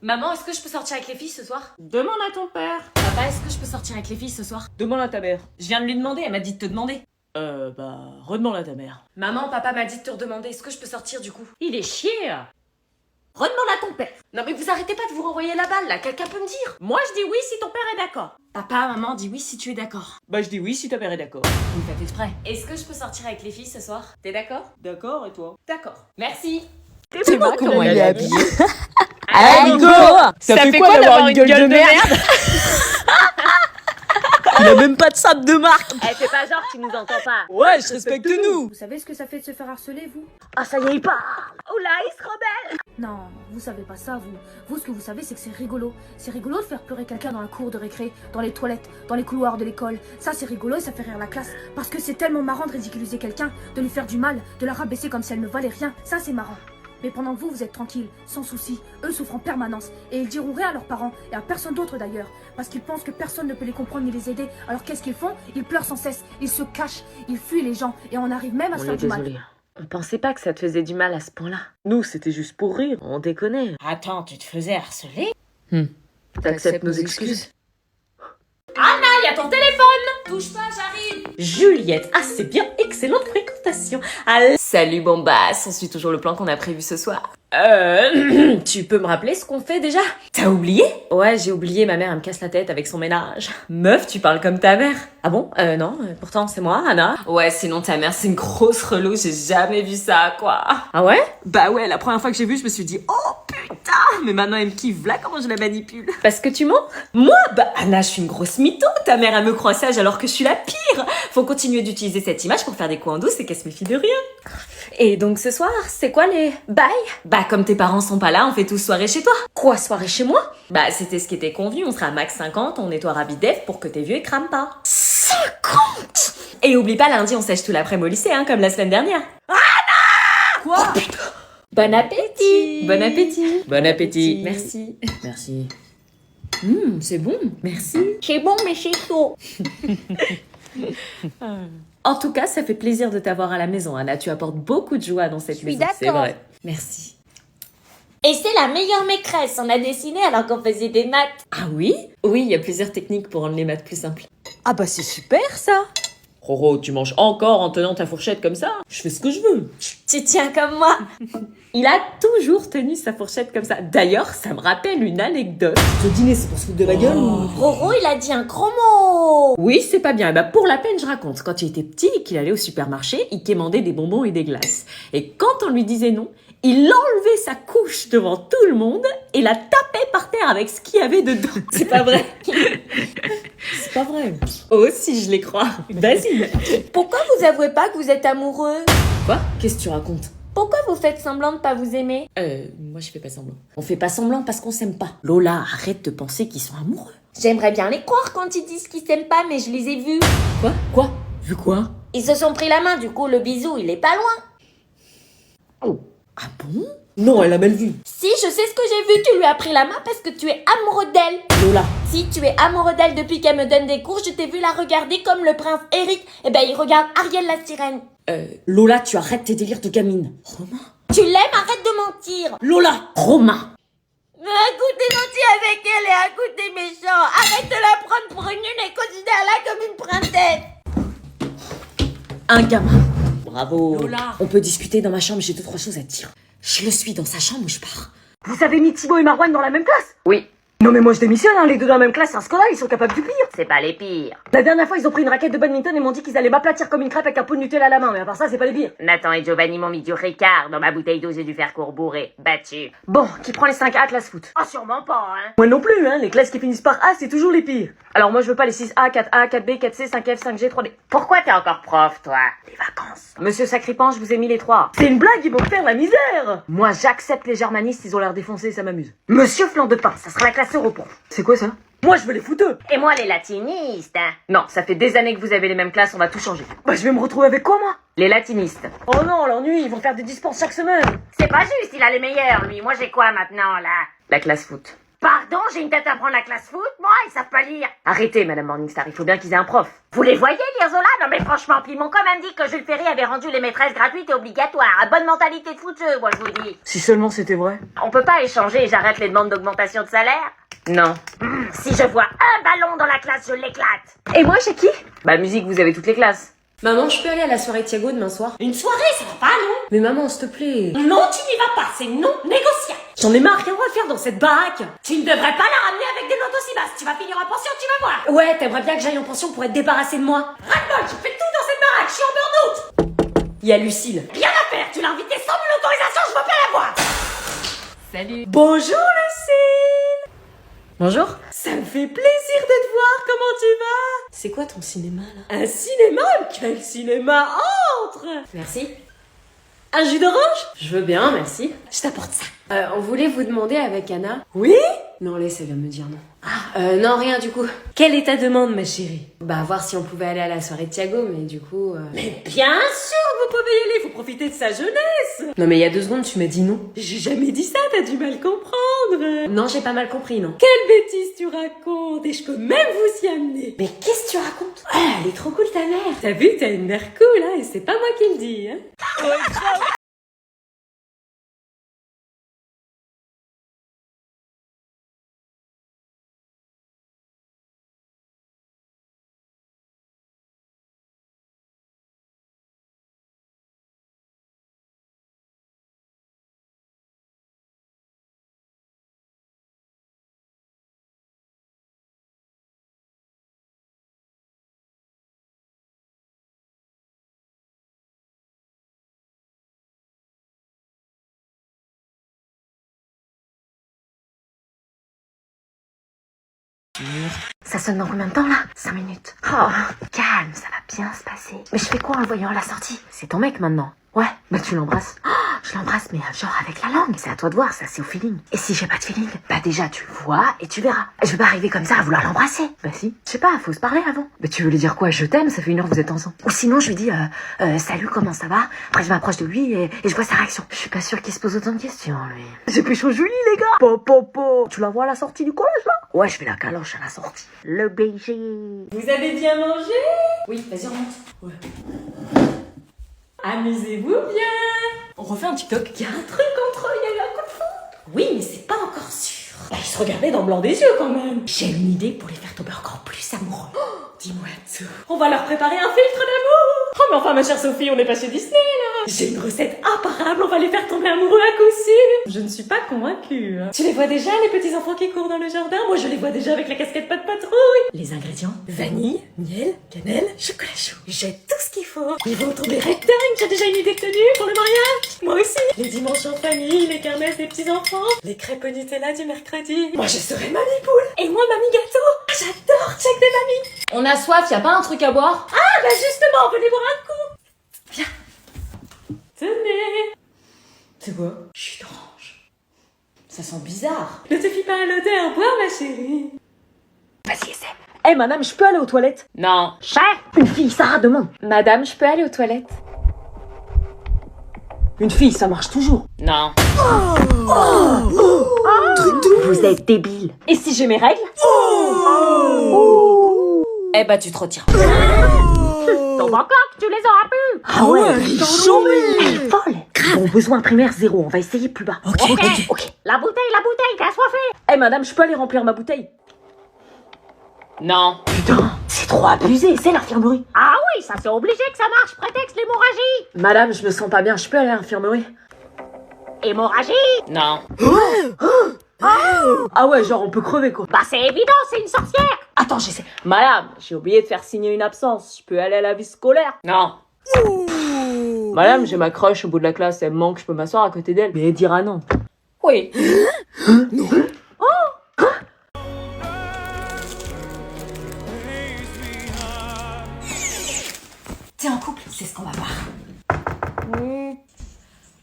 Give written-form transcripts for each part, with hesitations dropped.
Maman, est-ce que je peux sortir avec les filles ce soir? Demande à ton père. Papa, est-ce que je peux sortir avec les filles ce soir? Demande à ta mère. Je viens de lui demander, elle m'a dit de te demander. Redemande à ta mère. Maman, papa m'a dit de te redemander, est-ce que je peux sortir du coup? Il est chier. Redemande à ton père. Non mais vous arrêtez pas de vous renvoyer la balle là, quelqu'un peut me dire? Moi, je dis oui si ton père est d'accord. Papa, maman, dis oui si tu es d'accord. Bah, je dis oui si ta mère est d'accord. Vous me faites exprès. Est-ce que je peux sortir avec les filles ce soir? T'es d'accord? D'accord, et toi? D'accord. Merci. C'est pas comment il est habillé. Ah, Nico, ça fait quoi d'avoir une gueule de merde? Il a même pas de sable de marque. Eh, fais pas genre, tu nous entends pas. Ouais, je respecte nous. Vous savez ce que ça fait de se faire harceler, vous? Ah, ça y est, il parle. Oh là, il se rebelle. Non, vous savez pas ça, vous. Vous, ce que vous savez, c'est que c'est rigolo. C'est rigolo de faire pleurer quelqu'un dans la cour de récré, dans les toilettes, dans les couloirs de l'école. Ça, c'est rigolo et ça fait rire la classe. Parce que c'est tellement marrant de ridiculiser quelqu'un, de lui faire du mal, de la rabaisser comme si elle ne valait rien. Ça, c'est marrant. Mais pendant que vous êtes tranquille, sans souci, eux souffrent en permanence. Et ils diront rien à leurs parents, et à personne d'autre d'ailleurs. Parce qu'ils pensent que personne ne peut les comprendre ni les aider. Alors qu'est-ce qu'ils font? Ils pleurent sans cesse, ils se cachent, ils fuient les gens. Et on arrive même à se faire du mal. On pensait pas que ça te faisait du mal à ce point-là. Nous, c'était juste pour rire, on déconnait. Attends, tu te faisais harceler? T'acceptes nos excuses? Anna, il y a ton téléphone. Touche pas, j'arrive. Juliette, ah c'est bien, excellente fréquentation. Allez. Salut Bombass, on suit toujours le plan qu'on a prévu ce soir. Tu peux me rappeler ce qu'on fait déjà? T'as oublié? Ouais, j'ai oublié, ma mère elle me casse la tête avec son ménage. Meuf, tu parles comme ta mère. Ah bon? Non, pourtant c'est moi, Anna. Ouais, sinon ta mère c'est une grosse relou, j'ai jamais vu ça, quoi. Ah ouais? Bah ouais, la première fois que j'ai vu, je me suis dit, oh putain, mais maintenant elle me kiffe, voilà comment je la manipule. Parce que tu mens? Moi? Bah Anna, je suis une grosse mytho, ta mère elle me croit sage alors que je suis la pire. Faut continuer d'utiliser cette image pour faire des coups en douce et qu'elle se méfie de rien. Et donc ce soir, c'est quoi les bails? Bah comme tes parents sont pas là, on fait tous soirée chez toi. Quoi, soirée chez moi? Bah c'était ce qui était convenu, on sera max 50, on nettoiera bidef pour que tes vieux ils crament pas. 50! Et oublie pas, lundi on sèche tout l'après-midi au lycée, hein, comme la semaine dernière. Quoi? Oh putain! Bon appétit! Bon appétit! Bon appétit! Merci. Merci. C'est bon, merci. C'est bon, mais c'est chaud. En tout cas, ça fait plaisir de t'avoir à la maison, Anna. Tu apportes beaucoup de joie dans cette maison. C'est d'accord. vrai. Merci. Et c'est la meilleure maîtresse, on a dessiné alors qu'on faisait des maths. Ah oui? Oui, il y a plusieurs techniques pour rendre les maths plus simples. Ah bah c'est super ça! Roro, tu manges encore en tenant ta fourchette comme ça? Je fais ce que je veux. Tu tiens comme moi. Il a toujours tenu sa fourchette comme ça. D'ailleurs, ça me rappelle une anecdote. Ce dîner, c'est pour se foutre de ma gueule ou... Roro, il a dit un gros mot. Oui, c'est pas bien. Et bah, pour la peine, je raconte. Quand il était petit et qu'il allait au supermarché, il quémandait des bonbons et des glaces. Et quand on lui disait non, il enlevait sa couche devant tout le monde et la tapait par terre avec ce qu'il y avait dedans. C'est pas vrai. C'est pas vrai. Oh, si je les crois. Vas-y. Pourquoi vous avouez pas que vous êtes amoureux? Quoi? Qu'est-ce que tu racontes? Pourquoi vous faites semblant de pas vous aimer? Moi je fais pas semblant. On fait pas semblant parce qu'on s'aime pas. Lola, arrête de penser qu'ils sont amoureux. J'aimerais bien les croire quand ils disent qu'ils s'aiment pas, mais je les ai vus. Quoi? Quoi? Vu quoi? Ils se sont pris la main, du coup le bisou il est pas loin. Oh. Ah bon? Non, elle a mal vu. Si, je sais ce que j'ai vu, tu lui as pris la main parce que tu es amoureux d'elle. Lola. Si tu es amoureux d'elle depuis qu'elle me donne des cours, je t'ai vu la regarder comme le prince Eric. Eh ben, il regarde Ariel la sirène. Lola, tu arrêtes tes délires de gamine. Romain. Tu l'aimes, arrête de mentir. Lola. Romain. Mais un coup t'es gentil avec elle et un coup t'es méchant. Arrête de la prendre pour une lune et considère-la comme une princesse. Un gamin. Bravo. Lola. On peut discuter dans ma chambre, j'ai 2-3 choses à te dire. Je le suis dans sa chambre ou je pars? Vous avez mis Thibaut et Marwan dans la même classe? Oui. Non mais moi je démissionne, hein, les deux dans la même classe, c'est un scandale, ils sont capables du pire. C'est pas les pires. La dernière fois ils ont pris une raquette de badminton et m'ont dit qu'ils allaient m'aplatir comme une crêpe avec un pot de Nutella à la main, mais à part ça c'est pas les pires. Nathan et Giovanni m'ont mis du Ricard dans ma bouteille d'eau, j'ai dû faire court bourré. Battu. Bon, qui prend les 5 A classe foot? Ah, sûrement pas, hein. Moi non plus, hein, les classes qui finissent par A c'est toujours les pires. Alors moi je veux pas les 6A, 4A, 4B, 4C, 5F, 5G, 3D. Pourquoi t'es encore prof, toi? Les vacances. Monsieur Sacripan, je vous ai mis les 3. C'est une blague, ils vont me faire la misère. Moi j'accepte les germanistes, ils ont l'air défoncés, ça m'amuse. Monsieur Flan de Pain, ça sera la classe Europrof. C'est quoi ça? Moi je veux les fouteux. Et moi, les latinistes, hein. Non, ça fait des années que vous avez les mêmes classes, on va tout changer. Bah je vais me retrouver avec quoi moi? Les latinistes. Oh non, l'ennui, ils vont faire des dispenses chaque semaine. C'est pas juste, il a les meilleurs, lui. Moi, j'ai quoi maintenant, là? La classe foot. Pardon? Pardon, j'ai une tête à prendre la classe foot, moi, ils savent pas lire. Arrêtez, Madame Morningstar, il faut bien qu'ils aient un prof. Vous les voyez lire Zola? Non mais franchement, puis ils m'ont quand même dit que Jules Ferry avait rendu les maîtresses gratuites et obligatoires. Bonne mentalité de fouteux, moi je vous dis. Si seulement c'était vrai. On peut pas échanger et j'arrête les demandes d'augmentation de salaire? Non. Si je vois un ballon dans la classe, je l'éclate. Et moi, chez qui? Bah, musique, vous avez toutes les classes. Maman, je peux aller à la soirée Thiago demain soir? Une soirée, ça va pas, non? Mais maman, s'il te plaît. Non, tu n'y vas pas, c'est non négociable. J'en ai marre, rien à faire dans cette baraque. Tu ne devrais pas la ramener avec des notes aussi basses. Tu vas finir en pension, tu vas voir. Ouais, t'aimerais bien que j'aille en pension pour être débarrassée de moi. Ras-le-bol, je fais tout dans cette baraque, je suis en burn-out. Il y a Lucille. Rien à faire, tu l'as invitée sans mon autorisation, je veux pas la voir. Salut. Bonjour Lucille. Bonjour. Ça me fait plaisir de te voir, comment tu vas? C'est quoi ton cinéma là? Un cinéma? Quel cinéma? Entre. Merci. Un jus d'orange? Je veux bien, merci. Je t'apporte ça. On voulait vous demander avec Anna. Oui? Non, laisse, elle vient me dire non. Non, rien du coup. Quelle est ta demande, ma chérie? Bah, voir si on pouvait aller à la soirée de Thiago, mais du coup... Mais bien sûr, vous pouvez y aller, faut profiter de sa jeunesse. Non, mais il y a 2 secondes, tu m'as dit non. J'ai jamais dit ça, t'as du mal comprendre. Non, j'ai pas mal compris, non. Quelle bêtise tu racontes, et je peux même vous y amener. Mais qu'est-ce que tu racontes? Ah, elle est trop cool ta mère. T'as vu, t'as une mère cool, hein, et c'est pas moi qui le dis, hein. Ça sonne dans combien de temps là? 5 minutes. Oh, calme, ça va bien se passer. Mais je fais quoi en le voyant à la sortie? C'est ton mec maintenant. Ouais, bah tu l'embrasses. Oh, je l'embrasse, mais genre avec la langue. C'est à toi de voir, ça c'est au feeling. Et si j'ai pas de feeling, bah déjà tu le vois et tu verras. Je vais pas arriver comme ça à vouloir l'embrasser. Bah si, je sais pas, faut se parler avant. Bah tu veux lui dire quoi? Je t'aime, ça fait 1 heure que vous êtes ensemble. Ou sinon je lui dis salut, comment ça va? Après je m'approche de lui et je vois sa réaction. Je suis pas sûre qu'il se pose autant de questions lui. J'ai pécho Julie les gars. Po. Tu la vois à la sortie du collège là? Ouais, je fais la caloche à la sortie. Le BG. Vous avez bien mangé? Oui, vas-y, remonte. Ouais. Amusez-vous bien. On refait un TikTok. Il y a un truc entre eux, il y a eu un coup de foudre. Oui, mais c'est pas encore sûr. Bah, ils se regardaient dans le blanc des yeux quand même. J'ai une idée pour les faire tomber encore plus amoureux. Oh, dis-moi tout. On va leur préparer un filtre d'amour. Oh, mais enfin, ma chère Sophie, on n'est pas chez Disney là. J'ai une recette imparable, on va les faire tomber amoureux à coup sûr. Je ne suis pas convaincue. Tu les vois déjà, les petits enfants qui courent dans le jardin? Moi, je les vois déjà avec la casquette pas de patrouille. Les ingrédients: vanille, miel, cannelle, chocolat chaud. J'ai tout ce qu'il faut. Ils vont tomber rectangles. J'ai déjà une idée de tenue pour le mariage. Moi aussi. Les dimanches en famille, les kermesses des petits enfants, les crêpes au Nutella du mercredi. Moi, je serai mamie poule. Et moi, mamie gâteau. J'adore check des mamies. On a soif, y a pas un truc à boire? Ah, bah justement, venez boire un coup. Viens. Tenez. C'est quoi? Jus d'orange. Ça sent bizarre. Ne te fie pas à l'odeur, bois ma chérie. Vas-y, essaie. Eh madame, je peux aller aux toilettes? Non. Chef, une fille, Sarah demande. Madame, je peux aller aux toilettes? Une fille, ça marche toujours. Non. Vous êtes débile. Et si j'ai mes règles? Eh bah, tu te retires. Ton encore que tu les auras pu. Ah ouais, elle est folle. Bon, besoin primaire 0, on va essayer plus bas. Ok. La bouteille, t'as soifé. Eh madame, je peux aller remplir ma bouteille? Non. Putain, c'est trop abusé, c'est l'infirmerie. Ah oui, ça c'est obligé que ça marche, prétexte l'hémorragie. Madame, je me sens pas bien, je peux aller à l'infirmerie? Hémorragie? Non. Ah ouais, genre on peut crever quoi. Bah c'est évident, c'est une sorcière. Attends, j'essaie. Madame, j'ai oublié de faire signer une absence, je peux aller à la vie scolaire? Non. Madame, j'ai ma crush au bout de la classe, elle me manque, je peux m'asseoir à côté d'elle. Mais elle dira non. Oui. T'es en couple, c'est ce qu'on va voir.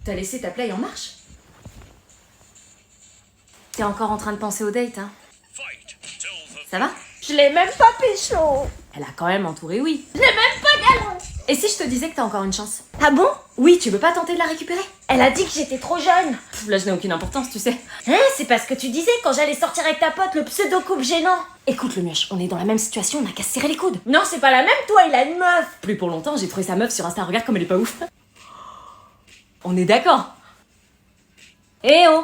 T'as laissé ta play en marche? T'es encore en train de penser au date, hein? Ça va? Je l'ai même pas pécho. Elle a quand même entouré oui. Je l'ai même pas galon. Et si je te disais que t'as encore une chance? Ah bon? Oui, tu veux pas tenter de la récupérer? Elle a dit que j'étais trop jeune. Pff, là, je n'ai aucune importance, tu sais. Hein, c'est parce que tu disais quand j'allais sortir avec ta pote le pseudo-couple gênant. Écoute, le mioche, on est dans la même situation, on a qu'à se serrer les coudes. Non, c'est pas la même, toi, il a une meuf. Plus pour longtemps, j'ai trouvé sa meuf sur Insta, regarde comme elle est pas ouf. On est d'accord. Eh oh!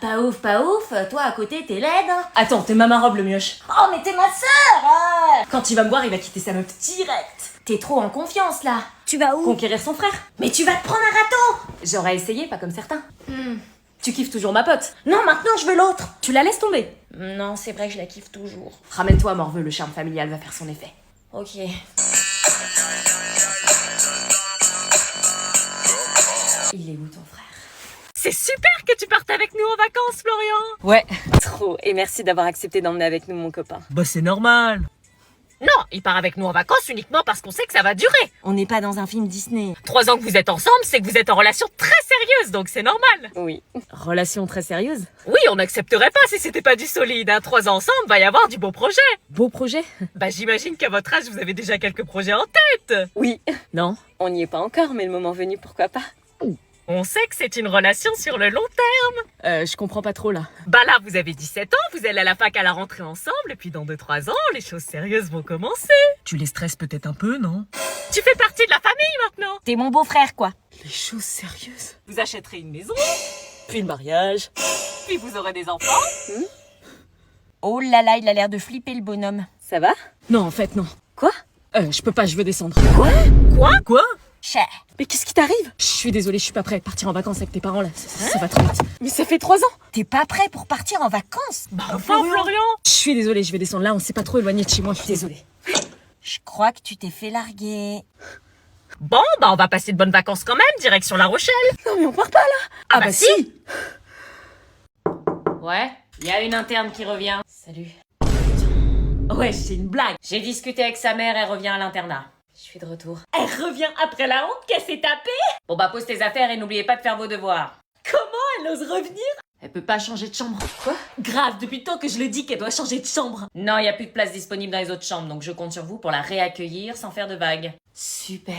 Pas ouf, toi à côté t'es laide. Hein. Attends, t'es ma robe, le mioche. Oh, mais t'es ma sœur. Quand il va me voir, il va quitter sa meuf direct. T'es trop en confiance là. Tu vas où? Conquérir son frère. Mais tu vas te prendre un râteau. J'aurais essayé, pas comme certains. Tu kiffes toujours ma pote. Non, maintenant je veux l'autre. Tu la laisses tomber. Non, c'est vrai que je la kiffe toujours. Ramène-toi, morveux, le charme familial va faire son effet. Ok. Il est où ton frère? C'est super que tu partes avec nous en vacances, Florian. Ouais, trop. Et merci d'avoir accepté d'emmener avec nous mon copain. Bah c'est normal. Non, il part avec nous en vacances uniquement parce qu'on sait que ça va durer. On n'est pas dans un film Disney. 3 ans que vous êtes ensemble, c'est que vous êtes en relation très sérieuse, donc c'est normal. Oui. Relation très sérieuse? Oui, on n'accepterait pas si c'était pas du solide. 3 ans ensemble, va y avoir du beau projet. Beau projet? Bah j'imagine qu'à votre âge, vous avez déjà quelques projets en tête. Oui. Non, on n'y est pas encore, mais le moment venu, pourquoi pas? On sait que c'est une relation sur le long terme. Je comprends pas trop là. Bah là, vous avez 17 ans, vous allez à la fac à la rentrée ensemble, et puis dans 2-3 ans, les choses sérieuses vont commencer. Tu les stresses peut-être un peu, non? Tu fais partie de la famille maintenant. T'es mon beau-frère, quoi. Les choses sérieuses. Vous achèterez une maison, Puis le mariage. puis vous aurez des enfants. Oh là là, il a l'air de flipper le bonhomme. Ça va? Non, en fait, non. Quoi? Je peux pas, je veux descendre. Quoi? Cher. Mais qu'est-ce qui t'arrive? Je suis désolée, je suis pas prête. Partir en vacances avec tes parents, là, ça va trop vite. Mais ça fait 3 ans! T'es pas prêt pour partir en vacances? Bah enfin, Florian. Je suis désolée, je vais descendre là, on s'est pas trop éloigné de chez moi, je suis désolée. Je crois que tu t'es fait larguer. Bon, bah on va passer de bonnes vacances quand même, direction La Rochelle. Non, mais on part pas là! Ah bah si. Ouais, il y a une interne qui revient. Salut. Ouais, c'est une blague. J'ai discuté avec sa mère, elle revient à l'internat. Je suis de retour. Elle revient après la honte qu'elle s'est tapée. Bon bah pose tes affaires et n'oubliez pas de faire vos devoirs. Comment elle ose revenir? Elle peut pas changer de chambre. Quoi? Grave, depuis le temps que je le dis qu'elle doit changer de chambre. Non, il y a plus de place disponible dans les autres chambres, donc je compte sur vous pour la réaccueillir sans faire de vagues. Super.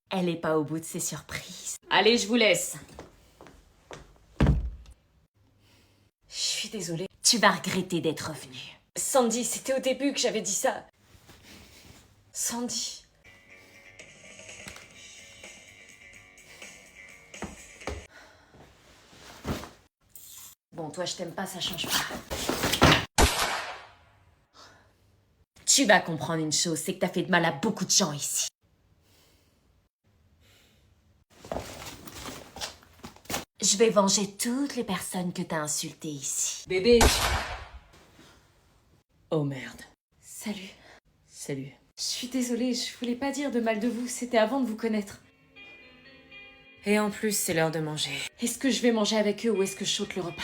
Elle est pas au bout de ses surprises. Allez, je vous laisse. Je suis désolée. Tu vas regretter d'être revenue. Sandy, c'était au début que j'avais dit ça. Sandy. Bon, toi, je t'aime pas, ça change pas. Tu vas comprendre une chose, c'est que t'as fait de mal à beaucoup de gens ici. Je vais venger toutes les personnes que t'as insultées ici. Bébé. Oh merde. Salut. Salut. Je suis désolée, je voulais pas dire de mal de vous, c'était avant de vous connaître. Et en plus, c'est l'heure de manger. Est-ce que je vais manger avec eux ou est-ce que je saute le repas?